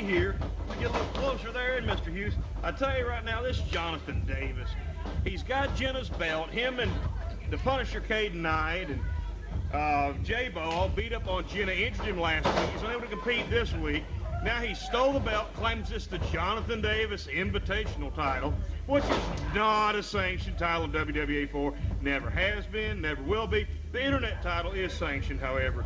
here. We get a little closer there, and Mr. Hughes, I tell you right now, this Jonathan Davis, he's got Jenna's belt. Him and the Punisher Caden Knight and J-Bo all beat up on Jenna, injured him last week. He's unable to compete this week. Now he stole the belt, claims it's the Jonathan Davis Invitational title, which is not a sanctioned title in WWE 4. Never has been, never will be. The Internet title is sanctioned, however.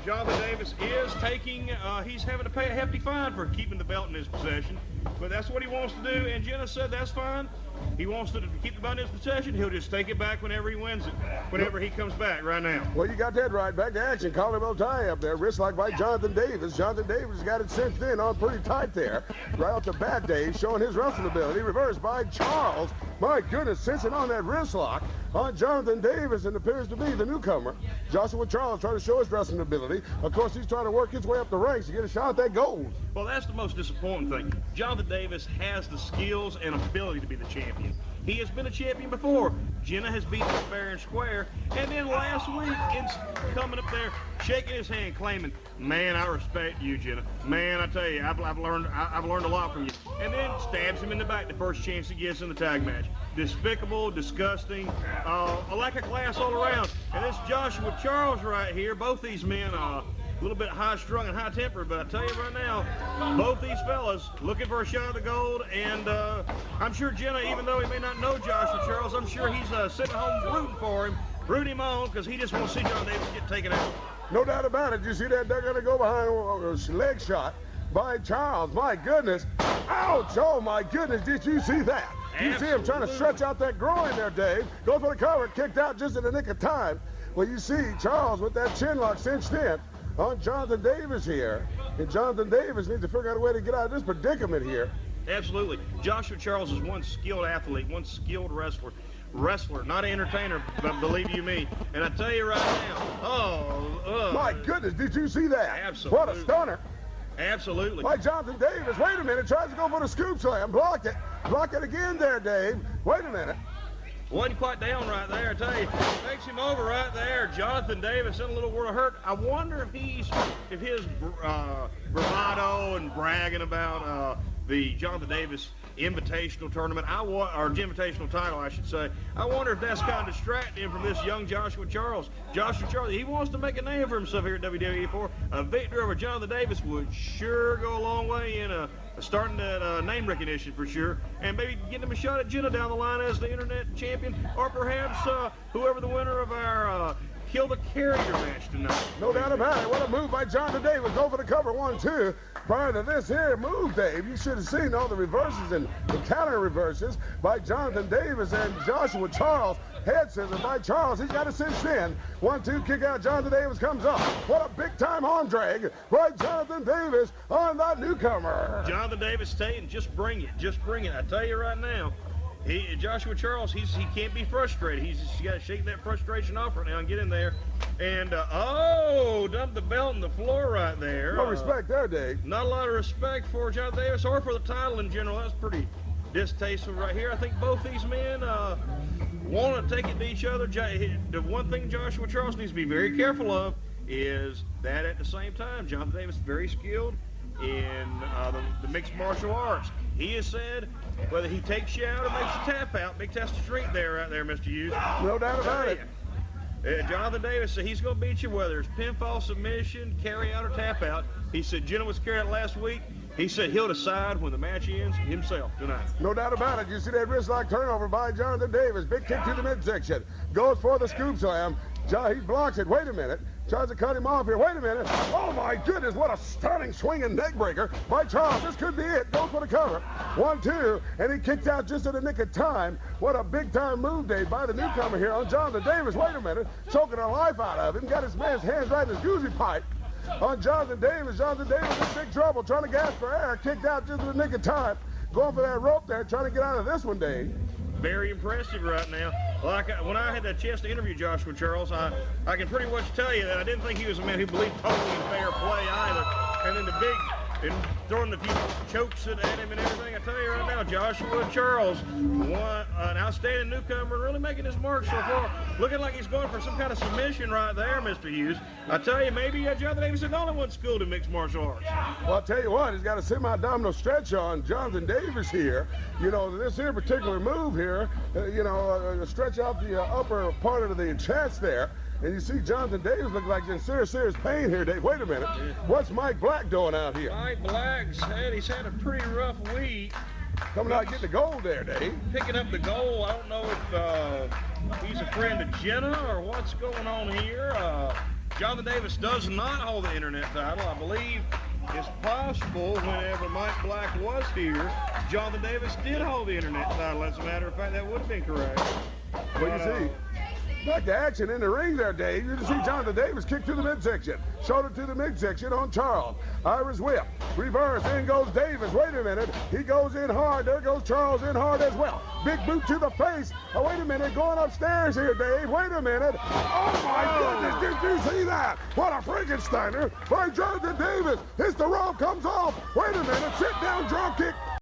Jonathan Davis is taking, he's having to pay a hefty fine for keeping the belt in his possession, but that's what he wants to do, and Jenna said that's fine. He wants to keep the belt in his possession. He'll just take it back whenever he wins it, whenever he comes back right now. Well, you got that right. Back to action. Collarbell tie up there. Wrist lock by Jonathan Davis. Jonathan Davis got it cinched in on pretty tight there. Right off the bat, Dave, showing his wrestling ability. Reversed by Charles. My goodness, cinching on that wrist lock on Jonathan Davis, and appears to be the newcomer. Joshua Charles trying to show his wrestling ability. Of course, he's trying to work his way up the ranks to get a shot at that gold. Well, that's the most disappointing thing. Jonathan Davis has the skills and ability to be the champion. He has been a champion before. Jenna has beaten him fair and square. And then last week, it's coming up there, shaking his hand, claiming, "Man, I respect you, Jenna. Man, I tell you, I've learned a lot from you." And then stabs him in the back the first chance he gets in the tag match. Despicable, disgusting, a lack of class all around. And this Joshua Charles right here, both these men, a little bit high-strung and high-tempered, but I tell you right now, both these fellas looking for a shot at the gold, and I'm sure Jenna, even though he may not know Joshua Charles, I'm sure he's sitting home rooting for him, rooting him on, because he just wants to see John Davis get taken out. No doubt about it. You see that they're going to go behind a leg shot by Charles. My goodness. Ouch. Oh, my goodness. Did you see that? You see him trying to stretch out that groin there, Dave. Goes for the cover, kicked out just in the nick of time. Well, you see Charles with that chin lock cinched in on Jonathan Davis here. And Jonathan Davis needs to figure out a way to get out of this predicament here. Absolutely. Joshua Charles is one skilled athlete, one skilled wrestler, not an entertainer, but believe you me. And I tell you right now, my goodness, did you see that? Absolutely. What a stunner. Absolutely. By Jonathan Davis. Wait a minute, tries to go for the scoop slam. Blocked it. Blocked it again there, Dave. Wait a minute. Wasn't quite down right there, I tell you. Takes him over right there. Jonathan Davis in a little world of hurt. I wonder if his bravado and bragging about the Jonathan Davis Invitational tournament, or Invitational title, I should say. I wonder if that's kind of distracting him from this young Joshua Charles. Joshua Charles, he wants to make a name for himself here at WWE 4. A victory over Jonathan Davis would sure go a long way in starting that name recognition for sure, and maybe getting him a shot at Jenna down the line as the Internet champion, or perhaps whoever the winner of our Kill the Carrier match tonight. No doubt about it. What a move by Jonathan Davis. Go for the cover, 1-2. Prior to this here move, Dave, you should have seen all the reverses and the counter reverses by Jonathan Davis and Joshua Charles. Head scissors by Charles. He's got it cinched in. 1-2, kick out. Jonathan Davis comes up. What a big-time arm drag by Jonathan Davis on the newcomer. Jonathan Davis saying, just bring it. Just bring it. I tell you right now, Joshua Charles, he can't be frustrated. He's got to shake that frustration off right now and get in there. And, dumped the belt on the floor right there. No respect there, Dave. Not a lot of respect for Jonathan Davis or for the title in general. That's pretty distasteful right here. I think both these men want to take it to each other. The one thing Joshua Charles needs to be very careful of is that at the same time, Jonathan Davis is very skilled in the mixed martial arts. He has said whether he takes you out or makes you tap out, big test of strength there, right there, Mr. Hughes. No doubt about it. Jonathan Davis said he's going to beat you whether it's pinfall, submission, carry out, or tap out. He said Jenna was carried out last week. He said he'll decide when the match ends himself tonight. No doubt about it. You see that wrist lock turnover by Jonathan Davis. Big kick to the midsection. Goes for the scoop slam. He blocks it. Wait a minute. Tries to cut him off here. Wait a minute. Oh, my goodness. What a stunning swinging neck breaker by Charles. This could be it. Goes for the cover. 1-2. And he kicked out just in the nick of time. What a big-time move, Dave, by the newcomer here on Jonathan Davis. Wait a minute. Choking the life out of him. Got his man's hands right in his goosey pipe on Jonathan Davis. Jonathan Davis in big trouble. Trying to gasp for air. Kicked out just in the nick of time. Going for that rope there. Trying to get out of this one, Dave. Very impressive right now. When I had the chance to interview Joshua Charles, I can pretty much tell you that I didn't think he was a man who believed totally in fair play either. And then the and throwing a few chokes at him and everything. I tell you right now, Joshua Charles, an outstanding newcomer, really making his mark so far. Looking like he's going for some kind of submission right there, Mr. Hughes. I tell you, maybe Jonathan Davis is the only one schooled in mixed martial arts. Well, I'll tell you what, he's got a semi-abdominal stretch on Jonathan Davis here. You know, this here particular move here, stretch out the upper part of the chest there. And you see Jonathan Davis look like he's in serious pain here, Dave. Wait a minute. What's Mike Black doing out here? Mike Black's he's had a pretty rough week. Coming out getting the gold there, Dave. Picking up the goal. I don't know if he's a friend of Jenna or what's going on here. Jonathan Davis does not hold the internet title. I believe it's possible whenever Mike Black was here, Jonathan Davis did hold the internet title. As a matter of fact, that would have been correct. What do you see? Back to action in the ring there, Dave. You can see Jonathan Davis kick to the midsection. Shoulder to the midsection on Charles. Irish whip. Reverse. In goes Davis. Wait a minute. He goes in hard. There goes Charles in hard as well. Big boot to the face. Oh, wait a minute. Going upstairs here, Dave. Wait a minute. Oh, my goodness. Did you see that? What a Frankensteiner by Jonathan Davis. Hits the rope. Comes off. Wait a minute. Sit down. Drop kick.